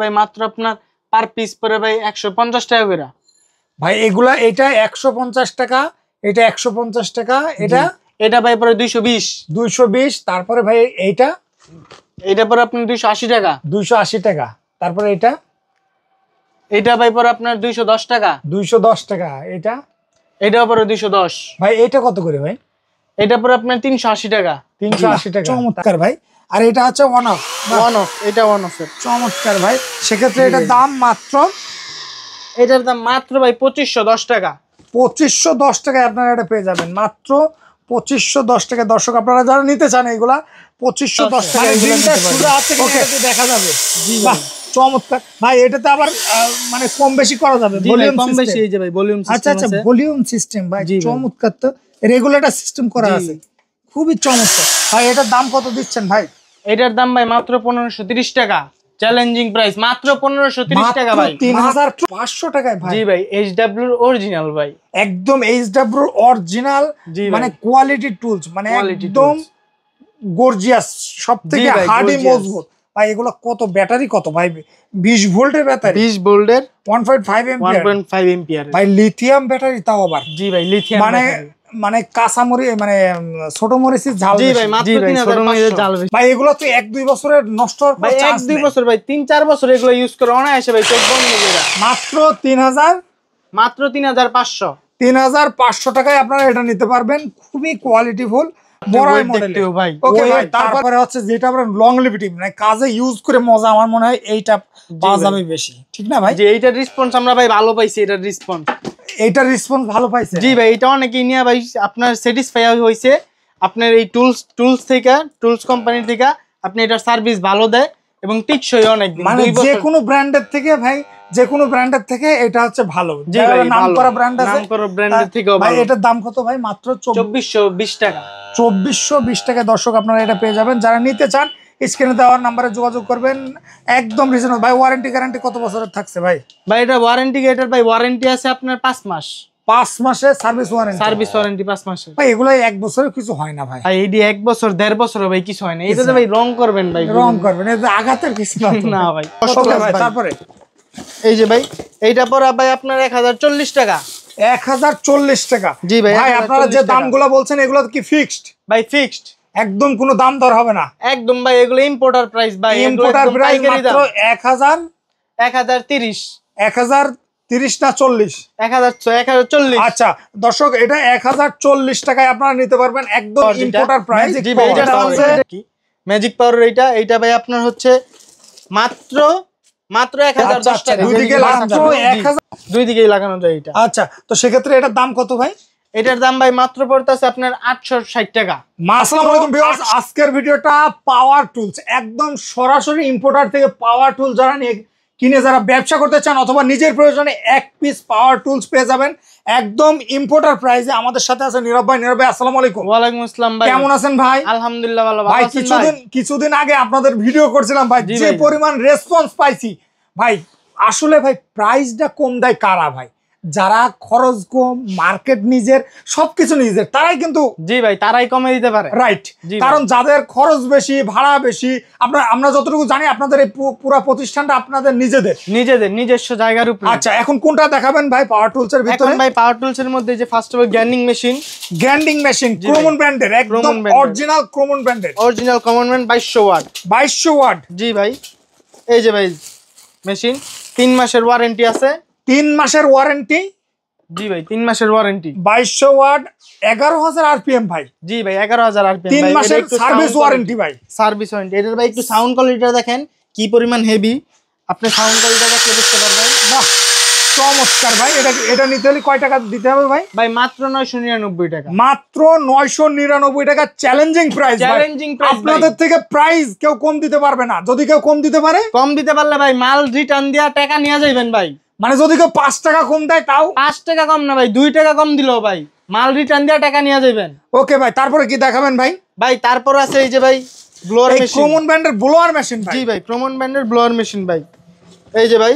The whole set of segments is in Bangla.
ভাই মাত্র আপনার পার পিস পরে ভাই 150 টাকা করে ভাই। এগুলা এটা 150 টাকা, এটা 150 টাকা, এটা ভাই পরে 220। তারপরে ভাই এটা পরে আপনার 280 টাকা। 280 টাকা। তারপরে এটা ভাই পরে আপনার 210 টাকা। 210 টাকা। এটাও পরে 210 ভাই। এটা কত করে ভাই? এটা পরে আপনার 380 টাকা। 380 টাকা। চমৎকার ভাই। আর এটা হচ্ছে ওয়ান অফ। এটা ওয়ান অফ চমৎকার ভাই। সেক্ষেত্রে এটার দাম এটার দাম মাত্র ভাই 2510 টাকা। 2510 টাকায় আপনারা এটা পেয়ে যাবেন, মাত্র 2510 টাকা। দর্শক আপনারা যারা নিতে চান এগুলা 2510 টাকা দেখা যাবে। চমৎকার ভাই। এটাতে আবার মানে কম বেশি করা যাবে, কম বেশি। এই যে ভাই ভলিউম সিস্টেম। আচ্ছা আচ্ছা, ভলিউম সিস্টেম ভাই। চমৎকার। তো রেগুলেটর সিস্টেম করা আছে, খুবই চমৎকার ভাই। এটার দাম কত দিচ্ছেন ভাই? এটার দাম ভাই মাত্র 1530 টাকা। চ্যালেঞ্জিং প্রাইস মাত্র 1530 টাকা ভাই। 3500 টাকায় ভাই। জি ভাই, এইচডব্লিউ অরিজিনাল ভাই, একদম এইচডব্লিউ অরিজিনাল, মানে কোয়ালিটি টুলস, মানে একদম গর্জিয়াস, সবথেকে হার্ডি মজবুত ভাই। এগুলো কত ব্যাটারি কত ভাই? 20 ভোল্টের ব্যাটারি, 20 ভোল্টের 1.5 এম্পিয়ার ভাই। লিথিয়াম ব্যাটারি, তাও আবার। জি ভাই, লিথিয়াম মানে কাঁচামরি, মানে ছোট মরিচের ঝাল। জি ভাই, মাত্র 3500 ঝাল ভাই। এগুলো তো 1-2 বছরের নষ্ট হওয়ার ভাই, 1-2 বছর ভাই, 3-4 বছর এগুলো ইউজ করে অনায়াসে ভাই চোখ বন্ধ করে। মাত্র 3500 3500 টাকায় আপনারা এটা নিতে পারবেন। খুবই কোয়ালিটিফুল বড় মডেল ভাই। ওকে ভাই। তারপরে হচ্ছে যেটা আমরা লংলিভিটি, মানে কাজে ইউজ করে মজা, আমার মনে হয় এইটা পাওয়া যাবে বেশি, ঠিক না ভাই? যে এইটার রেসপন্স আমরা ভাই ভালো পাইছি। এটার রেসপন্স ভালো পাইছে। জি ভাই, এটা অনেকেই নিয়ে ভাই আপনার স্যাটিসফাই হইছে। আপনার এই টুলস কোম্পানি থেকে আপনি এটার সার্ভিস ভালো দেয় এবং টিকসই অনেক দিন। মানে যে কোনো ব্র্যান্ডের থেকে ভাই, যে কোনো ব্র্যান্ডের থেকে এটা হচ্ছে ভালো। জি ভাই, নামকরা ব্র্যান্ড আছে, নামকরা ব্র্যান্ডের থেকেও ভাই। ভালো। এটার দাম কত ভাই? মাত্র 2420 টাকা। 2420 টাকা। দর্শক আপনারা এটা পেয়ে যাবেন। যারা নিতে চান স্ক্রিনে দেওয়ার নাম্বারে যোগাযোগ করবেন, একদম রিজনেবল ভাই। ওয়ারেন্টি গ্যারান্টি কত বছরের থাকছে ভাই? ভাই এটা এটার ভাই ওয়ারেন্টি আছে আপনার 5 মাস। 5 মাসের সার্ভিস ওয়ারেন্টি 5 মাসের ভাই। এগুলো 1 বছরের কিছু হয় না ভাই। এইডি 1 বছর 1.5 বছর ভাই কিছু হয় না। এটাতে ভাই রং করবেন ভাই, রং করবেন, এটা আঘাতের কিছু না ভাই। তারপরে এই যে ভাই, এইটা পরে ভাই আপনার 1040 টাকা। 1040 টাকা। জি ভাই। ভাই আপনারা যে দামগুলো বলছেন এগুলো কি ফিক্সড? ভাই ফিক্সড, একদম কোনো দাম দর হবে না একদম ভাই। এগুলো ইম্পোর্টার প্রাইস ভাই। ইম্পোর্টার প্রাইস মাত্র 1030 না 40? 1040। আচ্ছা দর্শক, এটা 1040 টাকায় আপনারা নিতে পারবেন, একদম ইম্পোর্টার প্রাইস। জি ভাই, এটা হচ্ছে ম্যাজিক পাওয়ার। এইটা ভাই আপনার হচ্ছে মাত্র 1010 টাকা। দুই দিকেই লাগানো যায় এটা। আচ্ছা, তো সেক্ষেত্রে এটার দাম কত ভাই? এটার দাম ভাই মাত্র পড়তেছে আপনার 860 টাকা। আসসালামু আলাইকুম ভিউয়ার্স, আজকের ভিডিওটা পাওয়ার টুলস, একদম সরাসরি ইম্পোর্টার থেকে পাওয়ার টুল যারা কিনে যারা ব্যবসা করতে চান অথবা নিজের প্রয়োজনে এক পিস পাওয়ার টুলস পেয়ে যাবেন একদম ইম্পোর্টার প্রাইসে। আমাদের সাথে আছে নীরব ভাই। নীরব ভাই, আসসালামু আলাইকুম। ওয়ালাইকুম আসসালাম ভাই, কেমন আছেন ভাই? আলহামদুলিল্লাহ ভালো। ভাই কিছুদিন আগে আপনাদের ভিডিও করছিলাম ভাই, যে পরিমাণ রেসপন্স পাইছি ভাই, আসলে ভাই প্রাইসটা কম দেয় কারা ভাই? যারা খরচ কম, মার্কেট নিজের, সবকিছু নিজের, তারাই কিন্তু জি ভাই তারাই কমে দিতে পারে, রাইট? কারণ যাদের খরচ বেশি, ভাড়া বেশি, আমরা যতটুকু জানি আপনাদের এই পুরো প্রতিষ্ঠানটা আপনাদের নিজস্ব জায়গার উপরে। আচ্ছা, এখন কোনটা দেখাবেন ভাই পাওয়ার টুলস এর ভিতরে? ভাই পাওয়ার টুলস এর মধ্যে যে first of all grinding machine ক্রোমন ব্র্যান্ডের, একদম অরিজিনাল ক্রোমন ব্র্যান্ডের, 2200 ওয়াট। 2200 ওয়াট। জি ভাই, এই যে ভাই মেশিন 3 মাসের ওয়ারেন্টি আছে। 3 মাসের ওয়ারেন্টি? জি ভাই 3 মাসের ওয়ারেন্টি। 2200 ওয়াট, 11000 আরপিএম ভাই। জি ভাই 11000 আরপিএম। 3 মাসের সার্ভিস ওয়ারেন্টি ভাই। Service warranty. এটার ভাই একটু সাউন্ড কোয়ালিটিটা দেখেন কি পরিমাণ হেভি, আপনি সাউন্ড কোয়ালিটিটা দেখলে বুঝতে পারবেন। বাহ, চমৎকার ভাই। এটা নিতে হলে কয় টাকা দিতে হবে ভাই? ভাই মাত্র 999 টাকা। মাত্র 999 টাকা। Challenging price. আপনাদের থেকে প্রাইস কেউ কম দিতে পারবে না। যদি কেউ কম দিতে পারলে ভাই মাল রিটার্ন দিয়া টাকা নিয়ে যাবেন ভাই। মানে যদি কেউ 5 টাকা কম দেয়, তাও 5 টাকা কম না ভাই, 2 টাকা কম দিলেও ভাই মাল রিটার্ন দিয়া টাকা নিয়ে যাবেন। ওকে ভাই, তারপরে কি দেখাবেন ভাই? ভাই তারপর আছে এই যে ভাই ব্লোয়ার মেশিন, ক্রোমন ব্র্যান্ডের ব্লোয়ার মেশিন ভাই। জি ভাই, ক্রোমন ব্র্যান্ডের ব্লোয়ার মেশিন ভাই। এই যে ভাই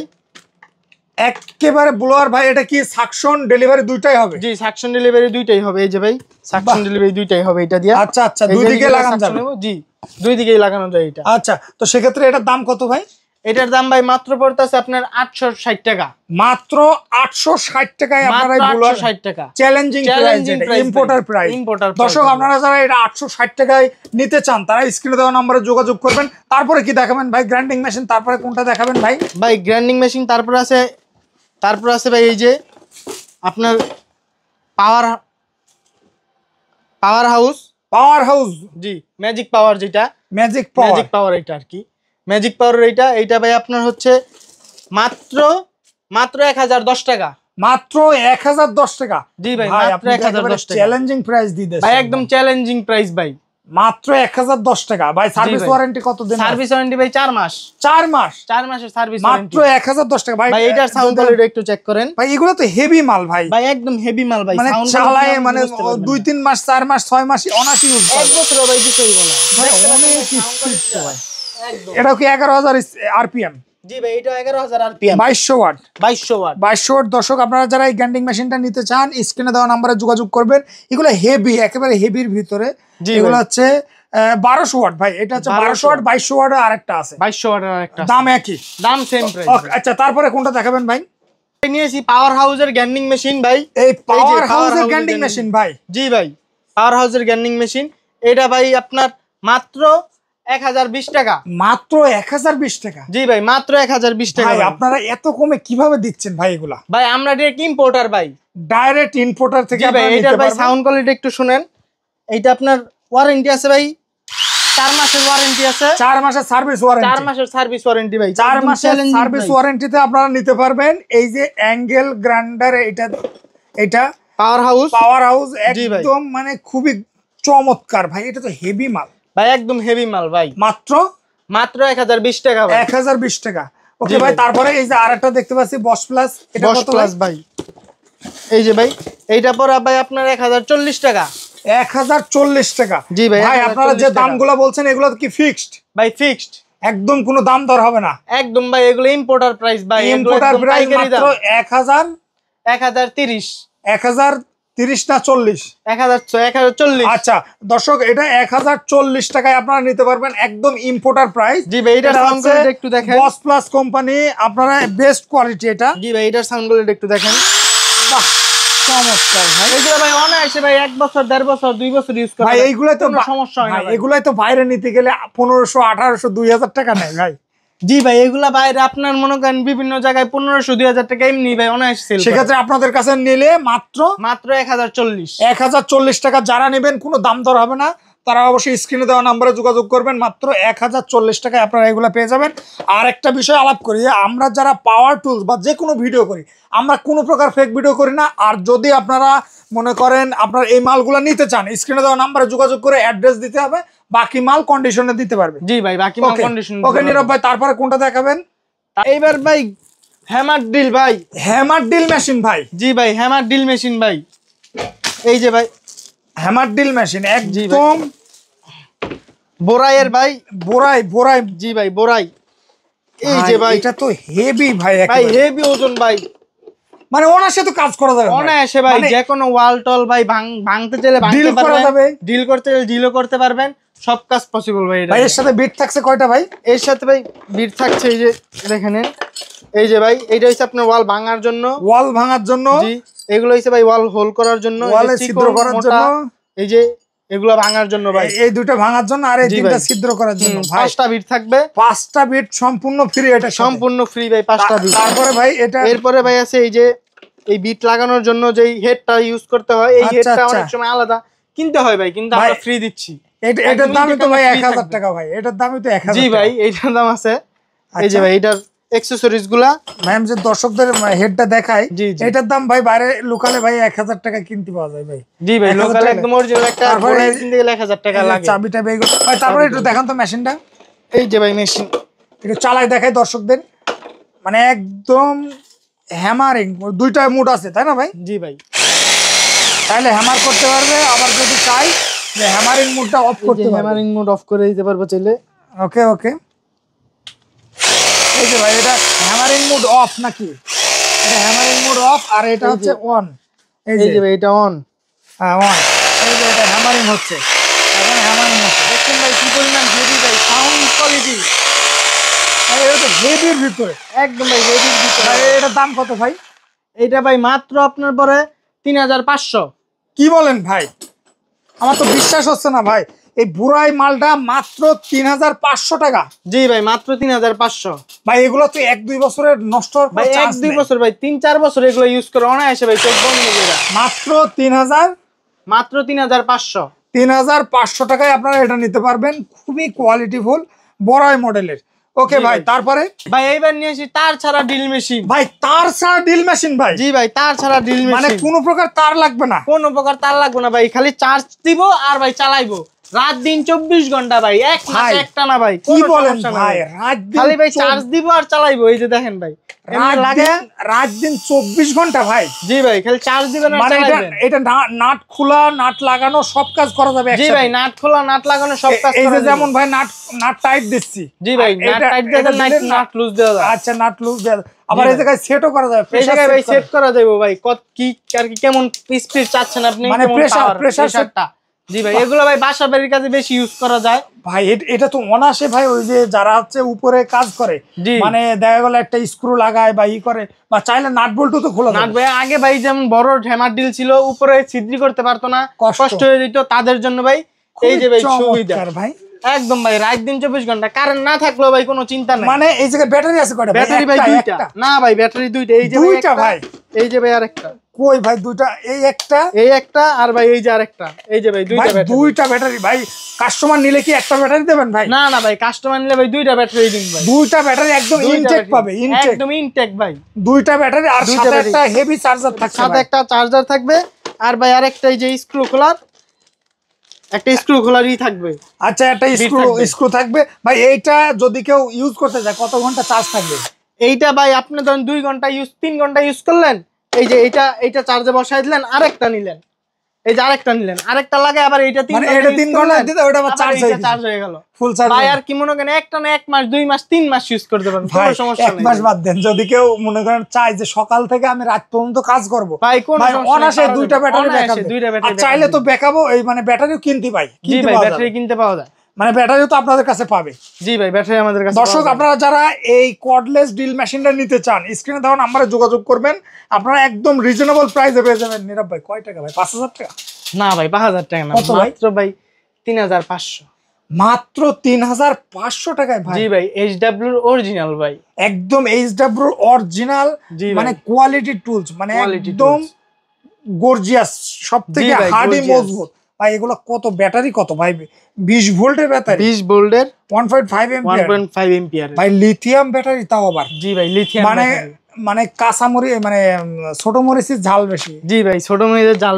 একেবারে ব্লোয়ার ভাই। এটা কি সাকশন ডেলিভারি দুইটাই হবে? জি, সাকশন ডেলিভারি দুইটাই হবে। এই যে ভাই সাকশন ডেলিভারি দুইটাই হবে এটা দিয়া। আচ্ছা, দুই দিকে লাগানো যাবে? জি, দুই দিকেই লাগানো যায় এটা। আচ্ছা, তো সেক্ষেত্রে এটার দাম কত ভাই? এটার দাম ভাই মাত্র পড়তেছে আপনার 860 টাকা। মাত্র 860 টাকায় আপনারা এই বুলার 860 টাকা চ্যালেঞ্জিং প্রাইস, ইম্পোর্টার প্রাইস। দর্শক আপনারা যারা এটা 860 টাকায় নিতে চান তারা স্ক্রিনে দেওয়া নম্বরে যোগাযোগ করবেন। তারপরে কি দেখাবেন ভাই? গ্রাইন্ডিং মেশিন, তারপরে কোনটা দেখাবেন ভাই? ভাই গ্রাইন্ডিং মেশিন তারপর আছে ভাই এই যে আপনার পাওয়ার হাউস জি, ম্যাজিক পাওয়ার, যেটা ম্যাজিক পাওয়ার এটা আর কি, ম্যাজিক পাওয়ার এইটা ভাই আপনার হচ্ছে মাত্র 1010 টাকা। মাত্র 1010 টাকা। জি ভাই মাত্র 1010 টাকা। চ্যালেঞ্জিং প্রাইস দিতেছে ভাই, একদম চ্যালেঞ্জিং প্রাইস ভাই, মাত্র 1010 টাকা। ভাই সার্ভিস ওয়ারেন্টি কত দিন? সার্ভিস ওয়ারেন্টি ভাই 4 মাস। 4 মাস? 4 মাসের সার্ভিস ওয়ারেন্টি, মাত্র 1010 টাকা। ভাই এটার সাউন্ড কোয়ালিটি একটু চেক করেন ভাই, এগুলো তো হেভি মাল ভাই। ভাই একদম হেভি মাল ভাই, মানে চালায় মানে 2-3 মাস 4 মাস 6 মাস অনাসি ইউজ করে। এক বছর ভাই কিছুই বলে ভাই অনেক স্পিড তো ভাই। এটা কি 11000 আরপিএম? জি ভাই, এটা 11000 আরপিএম, 2200 ওয়াট। 2200 ওয়াট। দর্শক আপনারা যারা এই গ্রাইন্ডিং মেশিনটা নিতে চান স্ক্রিনে দেওয়া নম্বরে যোগাযোগ করবেন। এগুলো হেভি, একেবারে হেভির ভিতরে। এগুলো হচ্ছে 1200 ওয়াট ভাই। এটা হচ্ছে 1200 ওয়াট, 2200 ওয়াট আরেকটা আছে। 2200 ওয়াটের আরেকটা, দাম একই, দাম সেম প্রাইস। আচ্ছা তারপরে কোনটা দেখাবেন ভাই? নিয়েছি পাওয়ার হাউসের গ্রাইন্ডিং মেশিন ভাই। এই পাওয়ার হাউসের গ্রাইন্ডিং মেশিন ভাই? জি ভাই, পাওয়ার হাউসের গ্রাইন্ডিং মেশিন। এটা ভাই আপনার মাত্র 1020 টাকা। মাত্র 1020 টাকা? জি ভাই, মাত্র 1020 টাকা। ভাই আপনারা এত কমে কিভাবে দিচ্ছেন ভাই এগুলা? ভাই আমরা ডাইরেক্ট ইম্পোর্টার ভাই, ডাইরেক্ট ইম্পোর্টার থেকে আপনারা নিতে পারবেন। ভাই সাউন্ড কোয়ালিটি একটু শুনেন। এইটা আপনার ওয়ারেন্টি আছে ভাই 4 মাসের ওয়ারেন্টি আছে। 4 মাসের সার্ভিস ওয়ারেন্টি? 4 মাসের সার্ভিস ওয়ারেন্টি ভাই। 4 মাসের সার্ভিস ওয়ারেন্টিতে আপনারা নিতে পারবেন এই যে অ্যাঙ্গেল গ্রাইন্ডার। এটা পাওয়ার হাউস একদম মানে খুবই চমৎকার ভাই। এটা তো হেভি মাল ভাই, একদম হেভি মাল ভাই। মাত্র 1020 টাকা ভাই। 1020 টাকা। ওকে ভাই, তারপরে এই যে আরেকটা দেখতে পাচ্ছি বস প্লাস। এটা কত ভাই? এই যে ভাই, এইটা পড়া ভাই আপনার 1040 টাকা। 1040 টাকা? জি ভাই। ভাই আপনারা যে দামগুলো বলছেন এগুলো কি ফিক্সড? ভাই ফিক্সড, একদম কোনো দাম দর হবে না? একদম ভাই, এগুলো ইম্পোর্টার প্রাইস ভাই। ইম্পোর্টার প্রাইস মাত্র 1030 1030 না 40? 1040। আচ্ছা দর্শক, এটা 1040 টাকায় আপনারা নিতে পারবেন, একদম ইম্পোর্টার প্রাইস। জি ভাই, এটার সাউন্ড কোয়ালিটি একটু দেখেন। বস প্লাস কোম্পানি, আপনারা বেস্ট কোয়ালিটি এটা। জি ভাই, এটার সাউন্ড কোয়ালিটি একটু দেখেন। বাহ, চমৎকার ভাই। এগুলো ভাই অনায়াসে ভাই 1 বছর 1.5 বছর 2 বছর ইউজ করা ভাই। এইগুলাই তো সমস্যা হয় না ভাই। এগুলাই তো বাইরে নিতে গেলে 1500 1800 2000 টাকা নেয় ভাই। জি ভাই, এগুলা বাইরে আপনার মনে করেন বিভিন্ন জায়গায় 1500 2000 টাকা এমনি ভাই অনায়াসে সেল। সেক্ষেত্রে আপনাদের কাছে নিলে মাত্র 1040 টাকা। যারা নেবেন কোনো দাম দর হবে না, তারা অবশ্যই স্ক্রিনে দেওয়া নম্বরে যোগাযোগ করবেন। মাত্র 1040 টাকায় আপনারা এগুলো পেয়ে যাবেন। আর একটা বিষয় আলাপ করি, আমরা যারা পাওয়ার টুলস বা যে কোনো ভিডিও করি, আমরা কোনো প্রকার ফেক ভিডিও করি না। আর যদি আপনারা মনে করেন আপনার এই মালগুলো নিতে চান, স্ক্রিনে দেওয়া নম্বরে যোগাযোগ করে অ্যাড্রেস দিতে হবে, বাকি মাল কন্ডিশনে দিতে পারবে। জি ভাই, বাকি মাল কন্ডিশন। ওকে নীরব ভাই, তারপরে কোনটা দেখাবেন? এইবার ভাই হ্যামার ড্রিল ভাই। হ্যামার ড্রিল মেশিন ভাই? জি ভাই, হ্যামার ড্রিল মেশিন ভাই। এই যে ভাই হ্যামার ড্রিল মেশিন একদম বোরাইয়ের ভাই। বোরাই? জি ভাই, বোরাই। এই যে ভাই, এটা তো হেভি ভাই, ভাই হেভি ওজন ভাই। মানে অনায়াসে তো কাজ করা যাবে, অনায়াসে ভাই। যে কোনো ওয়াল টল ভাই ভাঙতে চাইলে ভাঙতে পারবেন, ডিল করতে চাইলে ডিলও করতে পারবেন, সব কাজ পসিবল ভাই। ভাই এর সাথে বিট থাকছে কয়টা ভাই? এর সাথে ভাই বিট থাকছে এই যে দেখেন। এই যে ভাই, এইটা হচ্ছে আপনার ওয়াল ভাঙার জন্য। ওয়াল ভাঙার জন্য? জি। এগুলো হচ্ছে ভাই ওয়াল হোল করার জন্য, ওয়ালে ছিদ্র করার জন্য। এই যে এগুলো ভাঙার জন্য ভাই। এই দুটো ভাঙার জন্য আর এই তিনটা ছিদ্র করার জন্য। ভাই 5টা বিট থাকবে। 5টা বিট সম্পূর্ণ ফ্রি? এটা সম্পূর্ণ ফ্রি ভাই, 5টা বিট। তারপরে ভাই এটা এরপরে ভাই আছে এই যে এই বিট লাগানোর জন্য যেই হেডটা ইউজ করতে হয়, এই হেডটা অনেক সময় আলাদা কিনতে হয় ভাই, কিন্তু আমরা ফ্রি দিচ্ছি। এটার দামই তো ভাই 1000 টাকা ভাই। এটার দামই তো 1000। জি ভাই, এইটার দাম আছে। এই যে ভাই এটার অ্যাকসেসরিজ গুলা ম্যাম যে দর্শকদের হেডটা দেখায়, এটার দাম ভাই বাইরে লোকালে ভাই 1000 টাকা কিনতে পাওয়া যায় ভাই। জি ভাই, লোকালে একদম অরিজিনাল একটা বড় কিনতে গেলে 1000 টাকা লাগে। চাবিটা ভাই তারপরে একটু দেখান তো মেশিনটা। এই যে ভাই মেশিন একটু চালাই দেখাই দর্শকদের। মানে একদম হ্যামারিং, দুইটা মুড আছে তাই না ভাই? জি ভাই, তাহলে হ্যামার করতে পারবে, আবার যদি চাই যে হ্যামারিং মুডটা অফ করতে পারবে, হ্যামারিং মুড অফ করে দিতে পারবো চাইলে। ওকে ওকে। এই যে ভাই এটা হ্যামারিং মুড অফ নাকি? এটা হ্যামারিং মুড অফ আর এটা হচ্ছে অন। এই যে ভাই এটা অন। হ্যাঁ অন। এই যে এটা হ্যামারিং হচ্ছে, এখন হ্যামারিং হচ্ছে। দেখুন ভাই কি পরিমাণ হেভি ভাই সাউন্ড কোয়ালিটি। এটা হেভির ভিতরে, একদম ভাই হেভির ভিতরে। ভাই এটার দাম কত ভাই? এটা ভাই মাত্র আপনার পরে 3500। কি বলেন ভাই? আমার তো বিশ্বাস হচ্ছে না ভাই, এই বুড়াই মালটা মাত্র 3500 টাকা। জি ভাই মাত্র 3500। ভাই এগুলো তো 1-2 বছরের নষ্ট হওয়ার ভাই 1-2 বছর ভাই 3-4 বছর এগুলো ইউজ করে অনায়াসে ভাই চোখ বন্ধ করে। মাত্র 3500। 3500 টাকায় আপনারা এটা নিতে পারবেন, খুবই কোয়ালিটিফুল বড়াই মডেলের। ওকে ভাই, তারপরে ভাই এইবার নিয়ে আসি তার ছাড়া ড্রিল মেশিন। ভাই তার ছাড়া ড্রিল মেশিন ভাই? জি ভাই তার ছাড়া ড্রিল মেশিন, মানে কোনো প্রকার তার লাগবে না? কোনো প্রকার তার লাগবে না ভাই, খালি চার্জ দিব আর ভাই চালাইবো রাত দিন 24 ঘন্টা ভাই, এক মাস একটা না ভাই। কি বলেন ভাই? রাত দিন খালি ভাই চার্জ দিব আর চালাইবো। এই যে দেখেন ভাই রাত দিন 24 ঘন্টা ভাই? জি ভাই খালি চার্জ দিবেন আর চালাবেন। এটা নাট খোলা নাট লাগানো সব কাজ করা যাবে জি একসাথে? ভাই নাট খোলা নাট লাগানো সব কাজ এই করা যে যাবে। যেমন ভাই নাট টাইট দিচ্ছি। জি ভাই নাট টাইট দেন, নাট লুজ দেওয়া যায়। আচ্ছা নাট লুজ দেওয়া, আবার এই জায়গায় সেটও করা যাবে। এই জায়গায় ভাই সেট করা যাবে ভাই কত কি আর কি কেমন স্পিড চাচ্ছেন আপনি, মানে প্রেসারটা। জি ভাই এগুলো ভাই বাসা বাড়ির কাজে বেশি ইউজ করা যায় ভাই। এটা তো অনাসে ভাই, ওই যে যারা হচ্ছে উপরে কাজ করে, মানে দেখা গেল একটা স্ক্রু লাগায় বা ই করে, বা চাইলে নাট বল্টু তো খোলা নাট ভাই। আগে ভাই যেমন বড় হ্যামার ডিল ছিল, উপরে ছিদ্রি করতে পারতো না, কষ্ট হয়ে যেত তাদের জন্য ভাই এই যে ভাই সুবিধা ভাই। একদম ভাই রাত দিন 24 ঘন্টা কারেন্ট না থাকলেও ভাই কোনো চিন্তা নাই। মানে এই জায়গায় ব্যাটারি আছে কয়টা? ব্যাটারি ভাই দুইটা। না ভাই ব্যাটারি দুইটা। এই যে দুইটা ভাই? এই যে ভাই আরেকটা। কই ভাই দুইটা? এই একটা আর ভাই এই যে আরেকটা। এই যে ভাই দুইটা ব্যাটারি ভাই। কাস্টমার নিলে কি একটা ব্যাটারি দেবেন ভাই? না না ভাই কাস্টমার নিলে ভাই দুইটা ব্যাটারি দিন ভাই। দুইটা ব্যাটারি একদম ইনটেক পাবে, একদম ইনটেক ভাই। দুইটা ব্যাটারি আর সাথে একটা হেভি চার্জার থাকবে, সাথে একটা চার্জার থাকবে। আর ভাই আরেকটা এই যে স্ক্রু খোলার, একটা স্ক্রু খোলারই থাকবে। আচ্ছা একটা স্ক্রু থাকবে ভাই। এইটা যদি কেউ ইউজ করতে যায় কত ঘন্টা চার্জ থাকবে? এইটা ভাই আপনি ধরেন 2 ঘন্টা 3 ঘন্টা ইউজ করলেন, এই যে এইটা চার্জে বসাই দিলেন, আরেকটা নিলেন, এই যে আরেকটা নিলেন, আরেকটা লাগে আবার এইটা 3 ঘন্টা, এটা 3 ঘন্টা দিতে ওটা আবার চার্জ হয়ে গেল ফুল চার্জ ভাই। আর কি মনে করেন একটা না 1 মাস 2 মাস 3 মাস ইউজ করতে পারবেন, কোনো সমস্যা নেই। 1 মাস বাদ দেন, যদি কেউ মনে করেন চায় যে সকাল থেকে আমি রাত পর্যন্ত কাজ করব ভাই, কোনো সমস্যা নেই, অনাসে দুইটা ব্যাটারি ব্যাকআপ। আর চাইলে তো ব্যাকআপও এই মানে ব্যাটারিও কিনতে পাই। জি ভাই ব্যাটারি কিনতে পাওয়া যায়, মানে ব্যাটারিও তো আপনাদের কাছে পাবে। জি ভাই ব্যাটারি আমাদের কাছে। দর্শক আপনারা যারা এই কর্ডলেস ড্রিল মেশিনটা নিতে চান, স্ক্রিনে দেওয়া নম্বরে যোগাযোগ করবেন, আপনারা একদম রিজনেবল প্রাইসে পেয়ে যাবেন। নীরব ভাই কয় টাকা ভাই? 5000 টাকা? না ভাই 5000 টাকা না, মাত্র ভাই 3500। মাত্র 3500 টাকায় ভাই? জি ভাই এইচডব্লিউ অরিজিনাল ভাই, একদম এইচডব্লিউ অরিজিনাল, মানে কোয়ালিটি টুলস, মানে একদম গর্জিয়াস, সবথেকে হার্ডি মজবুত ভাই। এগুলো কত ব্যাটারি কত ভাই? 20 ভোল্টের ব্যাটারি, 20 ভোল্টের 1.5 এম্পিয়ার ভাই। লিথিয়াম ব্যাটারি তাও আবার? জি ভাই লিথিয়াম, মানে কাঁচামরি মানে ছোট মরিচের ঝাল বেশি। জি ভাই ছোট মরিচের ঝাল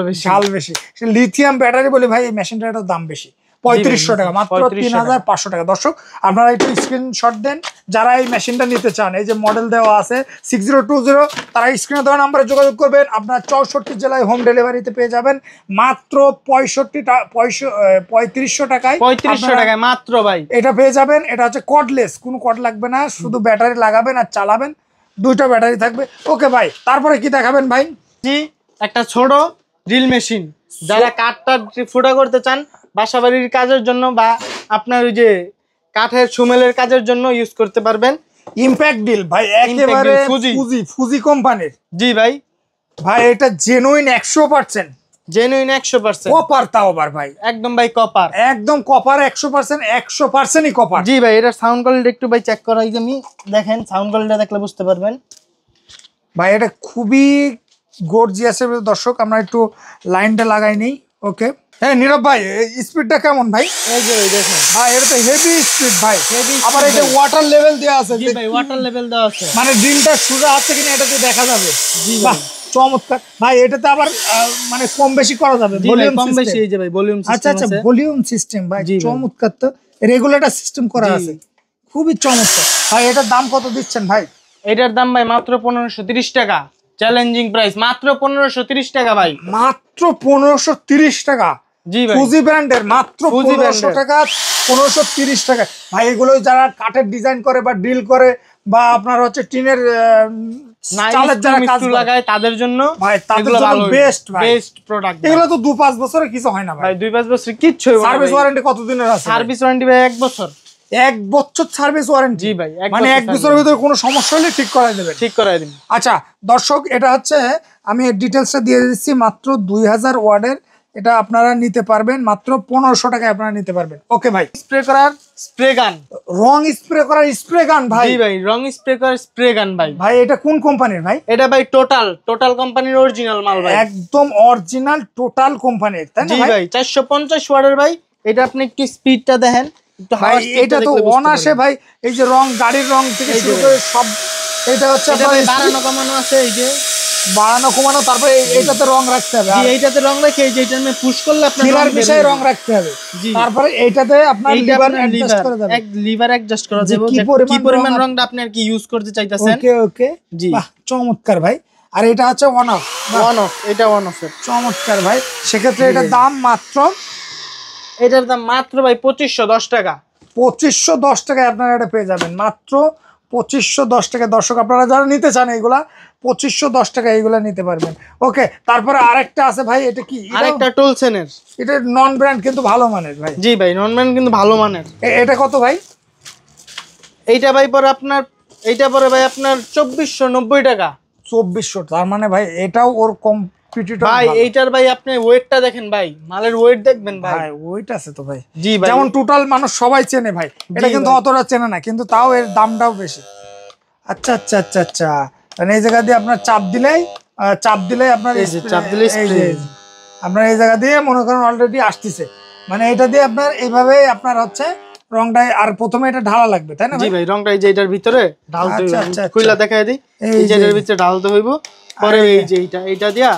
বেশি। লিথিয়াম ব্যাটারি বলে ভাই এই মেশিনটার দাম বেশি, 3500 টাকা, মাত্র 3500 টাকা। দর্শক আপনারা একটু স্ক্রিনশট দেন যারা এই মেশিনটা নিতে চান। এই যে মডেল দেওয়া আছে 6020, তারা স্ক্রিনে দেওয়া নাম্বারে যোগাযোগ করবেন। আপনারা 64 জেলায় হোম ডেলিভারিতে পেয়ে যাবেন মাত্র 3500 টাকায়। 3500 টাকায় মাত্র ভাই এটা পেয়ে যাবেন। এটা হচ্ছে কর্ডলেস, কোনো কর্ড লাগবে না, শুধু ব্যাটারি লাগাবেন আর চালাবেন, দুইটা ব্যাটারি থাকবে। ওকে ভাই, তারপরে কি দেখাবেন ভাই? জি একটা ছোট ড্রিল মেশিন, যারা কাঠটা ফুটা করতে চান বাসাবাড়ির কাজের জন্য বা আপনার ওই যে কাঠের সুমেলের কাজের জন্য ইউজ করতে পারবেন। ইমপ্যাক্ট ড্রিল ভাই, একেবারে ফুজি কোম্পানির। জি ভাই এটা জেনুইন 100%, জেনুইন 100%। কপার তাও আবার ভাই, একদম ভাই কপার, একদম কপার 100%ই কপার। জি ভাই এটার সাউন্ড কোয়ালিটি একটু ভাই চেক করাই যে আমি দেখেন, সাউন্ড কোয়ালিটি দেখলে বুঝতে পারবেন ভাই। এটা খুবই গর্জিয়াস। দর্শক আমরা একটু লাইনটা লাগাই নেই। ওকে হ্যাঁ নীরব ভাই, স্পিডটা কেমন ভাই? এই যে দেখেন ভাই এটা তো হেভি স্পিড ভাই। আবার এই যে ওয়াটার লেভেল দেওয়া আছে। জি ভাই ওয়াটার লেভেল দেওয়া আছে, মানে ড্রিলটা সোজা আছে কিনা এটাতে দেখা যাবে। জি ভাই চমৎকার ভাই। এটাতে আবার মানে কম বেশি করা যাবে, ভলিউম কম বেশি। এই যে ভাই ভলিউম সিস্টেম। আচ্ছা ভলিউম সিস্টেম ভাই, চমৎকার। তো রেগুলেটর সিস্টেম করা আছে, খুবই চমৎকার ভাই। এটার দাম কত দিচ্ছেন ভাই? এটার দাম ভাই মাত্র 1530 টাকা, চ্যালেঞ্জিং প্রাইস, মাত্র 1530 টাকা ভাই, মাত্র 1530 টাকা। জি ভাই ফুজি ব্র্যান্ডের মাত্র 1500 টাকা, 1530 টাকা ভাই। এগুলো যারা কাঠের ডিজাইন করে বা ড্রিল করে বা আপনার হচ্ছে টিনের চালের যারা কাজ লাগায় তাদের জন্য ভাই, তাদের জন্য বেস্ট ভাই, বেস্ট প্রোডাক্ট। এগুলো তো 2-5 বছরে কিছু হয় না ভাই। 2-5 বছর কিচ্ছু হবে না। সার্ভিস ওয়ারেন্টি কত দিনের আছে? সার্ভিস ওয়ারেন্টি ভাই 1 বছর। 1 বছর সার্ভিস ওয়ারেন্টি। জি ভাই, মানে 1 বছরের ভিতরে কোনো সমস্যা হলে ঠিক করাই দেবেন। ঠিক করাই দিন। আচ্ছা দর্শক, এটা হচ্ছে আমি এর ডিটেলসটা দিয়ে দিচ্ছি, মাত্র 2000 ওয়াটের। এটা আপনারা নিতে পারবেন মাত্র 1500 টাকায়, আপনারা নিতে পারবেন। ওকে ভাই, স্প্রে করার স্প্রে গান, রং স্প্রে করার স্প্রে গান ভাই। জি ভাই, রং স্প্রে করার স্প্রে গান ভাই। ভাই এটা কোন কোম্পানির ভাই? এটা ভাই টোটাল কোম্পানির অরিজিনাল মাল ভাই, একদম অরিজিনাল টোটাল কোম্পানির, তাই না জি ভাই? 450 ওয়াটের ভাই। এটা আপনি একটু স্পিডটা দেখেন, একটু ভাই। এটা তো অন আসে ভাই, এই যে রং, গাড়ির রং থেকে শুরু করে সব। এটা হচ্ছে বাড়ানো কমানো আছে, এই যে বাড়ানো কমানো, তারপরে এইটাতে রং রাখতে হবে। জি, এইটাতে রং রাখে, এই যে এটা আমি পুশ করলে আপনার ফিলার বিষয়ে রং রাখতে হবে। জি, তারপরে এইটাতে আপনার লিভার অ্যাডজাস্ট করে দেবেন, লিভার অ্যাডজাস্ট করা যাবে কি পরিমাণ রংটা আপনি আর কি ইউজ করতে চাইতেছেন। ওকে ওকে, জি, বাহ চমৎকার ভাই। আর এটা হচ্ছে অন অফ, এটা অন অফ। চমৎকার ভাই। সেক্ষেত্রে এটার দাম মাত্র, এটার দাম মাত্র ভাই 2510 টাকা। 2510 টাকায় আপনারা এটা পেয়ে যাবেন, মাত্র 2510 টাকা। দর্শক আপনারা যারা নিতে চান এইগুলা 2510 টাকা এইগুলা নিতে পারবেন। ওকে, তারপরে আরেকটা আছে ভাই, এটা কি? আরেকটা টুলসেনের, এটা নন ব্র্যান্ড কিন্তু ভালো মানের ভাই। জি ভাই, নন ব্র্যান্ড কিন্তু ভালো মানের। এটা কত ভাই? এইটা ভাই পরে আপনার, এইটা পরে ভাই আপনার 2490 টাকা। 2400, তার মানে ভাই এটাও ওর কম্পিটিটর ভাই। এইটার ভাই আপনি ওয়েটটা দেখেন ভাই, মালের ওয়েট দেখবেন ভাই। ভাই ওইটা আছে তো ভাই, জি ভাই, যেমন টোটাল মানুষ সবাই চেনে ভাই, এটা কিন্তু অতটা চেনে না, কিন্তু তাও এর দামটাও বেশি। আচ্ছা আচ্ছা আচ্ছা আচ্ছা, মানে এই জায়গা দিয়ে আপনার চাপ দিলেই আপনার এই যে চাপ দিলেই আপনার এই জায়গা দিয়ে মনে করেন অলরেডি আসতেছে, মানে এটা দিয়ে আপনার এইভাবে আপনার হচ্ছে রংটা। আর প্রথমে এটা ঢালা লাগবে, তাই না? জি ভাই, রংটা এই যে এটার ভিতরে ঢালতে হইব। আচ্ছা, খুইলা দেখাই দিই, এই যে এটার ভিতরে ঢালতে হইব। পরে এই যে এইটা দিয়া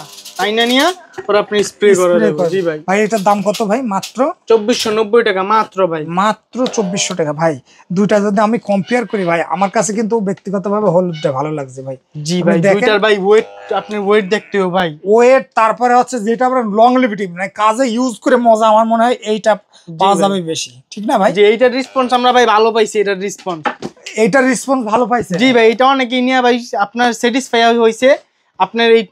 আইনা নিয়া পরে আপনি স্প্রে করে দেবেন। জি ভাই। ভাই এটার দাম কত ভাই? মাত্র 2490 টাকা মাত্র ভাই, মাত্র 2400 টাকা ভাই। দুইটা যদি আমি কম্পেয়ার করি ভাই, আমার কাছে কিন্তু ব্যক্তিগতভাবে হলুদটা ভালো লাগছে ভাই। জি ভাই, দুইটার ভাই ওয়েট, আপনি ওয়েট দেখতে হবে ভাই, ওয়েট। তারপরে হচ্ছে যেটা আমরা লং লিভিটি মানে কাজে ইউজ করে মজা, আমার মনে হয় এইটা পাওয়া যাবে বেশি, ঠিক না ভাই? যে এইটার রেসপন্স আমরা ভাই ভালো পাইছি, এটার রেসপন্স, এইটার রেসপন্স ভালো পাইছে। জি ভাই, এটা অনেকেই নিয়ে ভাই আপনার স্যাটিসফাই হইছে। আপনার এই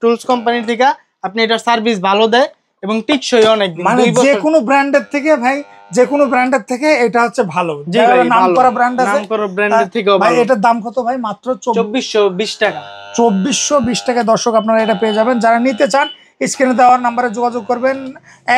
টুলস কোম্পানি থেকে আপনি এটার সার্ভিস ভালো দেয় এবং টিকসই অনেক দিন, মানে যে কোনো ব্র্যান্ডের থেকে ভাই, যে কোনো ব্র্যান্ডের থেকে এটা হচ্ছে ভালো। জি ভাই, নামকরা ব্র্যান্ড আছে, নামকরা ব্র্যান্ডের থেকেও ভাই। ভালো। এটার দাম কত ভাই? মাত্র 2420 টাকা। 2420 টাকা। দর্শক আপনারা এটা পেয়ে যাবেন, যারা নিতে চান স্ক্রিনে দেওয়ার নাম্বারে যোগাযোগ করবেন,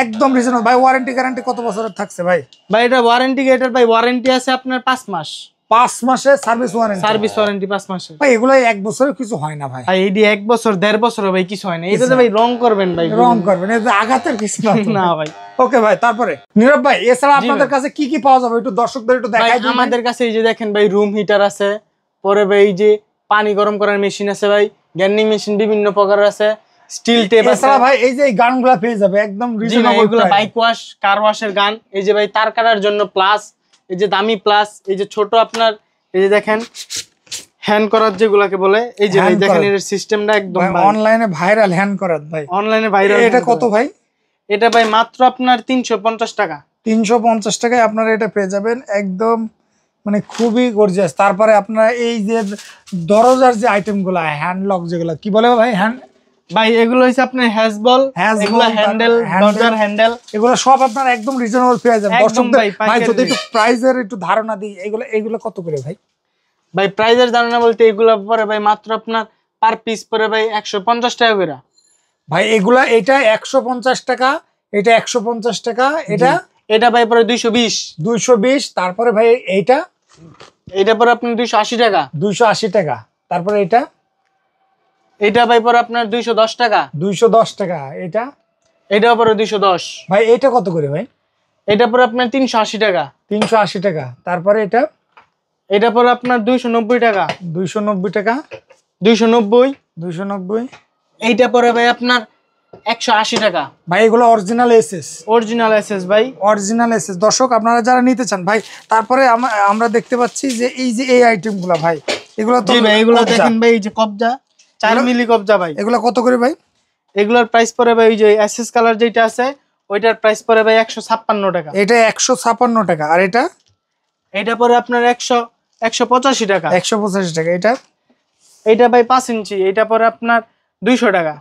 একদম রিজনেবল ভাই। ওয়ারেন্টি গ্যারান্টি কত বছরের থাকছে ভাই? ভাই এটা ওয়ারেন্টি, এটার ভাই ওয়ারেন্টি আছে আপনার 5 মাস। 5 মাসের সার্ভিস ওয়ারেন্টি, 5 মাসের ভাই। এগুলো 1 বছরের কিছু হয় না ভাই। ভাই এইডি 1 বছর 1.5 বছর ভাই কিছু হয় না। এটাতে ভাই রং করবেন ভাই, রং করবেন, এটা আঘাতের কিছু না না ভাই। ওকে ভাই, তারপরে নীরব ভাই এছাড়া আপনাদের কাছে কি কি পাওয়া যাবে একটু দর্শকদের একটু দেখাই দিন। আমাদের কাছে এই যে দেখেন ভাই, রুম হিটার আছে, পরে ভাই এই যে পানি গরম করার মেশিন আছে ভাই, গ্যান্ডিং মেশিন বিভিন্ন প্রকারের আছে, স্টিল টেপ আছে। এছাড়া ভাই এই যে এই গানগুলো পেয়ে যাবে একদম রিজনেবল, এগুলো বাইক ওয়াশ, কার ওয়াশের গান। এই যে ভাই তার কাটার জন্য প্লাস, এই যে দামি প্লাস, এই যে ছোট আপনার এই যে দেখেন হ্যান্ড করার যেগুলাকে বলে, এই যে ভাই দেখেন এর সিস্টেমটা একদম অনলাইনে ভাইরাল হ্যান্ড করার ভাই, অনলাইনে ভাইরাল। এটা কত ভাই? এটা ভাই মাত্র আপনার 350 টাকা। 350 টাকায় আপনারা এটা পেয়ে যাবেন, একদম মানে খুবই গর্জিয়াস। তারপরে আপনারা এই যে দরজার যে আইটেমগুলো, হ্যান্ড লক যেগুলো কি বলে ভাই, হ্যান্ড ভাই এগুলো হচ্ছে আপনার হ্যাজবল, এগুলো হ্যান্ডেল, দরজার হ্যান্ডেল, এগুলো সব আপনারা একদম রিজনেবল পেয়ে যাবেন। দর্শকদের ভাই যদি একটু প্রাইসের একটু ধারণা দিই, এগুলো কত করে ভাই? ভাই প্রাইসের ধারণা বলতে এগুলো পরে ভাই মাত্র আপনার পার পিস পরে ভাই 150 টাকা করে ভাই। এগুলা এটা 150 টাকা, এটা 150 টাকা, এটা ভাই পরে 220। তারপরে ভাই এটা পরে আপনার 280 টাকা। 280 টাকা। তারপরে এটা ভাই পরে আপনার 210 টাকা। 210 টাকা। এটা পরে 210 ভাই। এটা কত করে ভাই? এটা পরে আপনার 380 টাকা। 380 টাকা। তারপরে এটা পরে আপনার 290 টাকা। 290 টাকা। 290। এইটা পরে ভাই আপনার 180 টাকা। ভাই এগুলো অরিজিনাল এসএস ভাই, অরিজিনাল এসএস। দর্শক আপনারা যারা নিতে চান ভাই, তারপরে আমরা দেখতে পাচ্ছি যে এই যে এই আইটেমগুলো ভাই, এগুলো তো ভাই এগুলো দেখেন ভাই, এই যে কবজা 4 মিলি কবজা ভাই, এগুলো কত করে ভাই? এগুলোর প্রাইস পড়ে ভাই ওই যে এসএস কালার যেটা আছে ওইটার প্রাইস পড়ে ভাই 156 টাকা। এটা 156 টাকা। আর এটা পরে আপনার 185 টাকা। 185 টাকা। এটা ভাই 5 ইঞ্চি, এটা পরে আপনার 200 টাকা।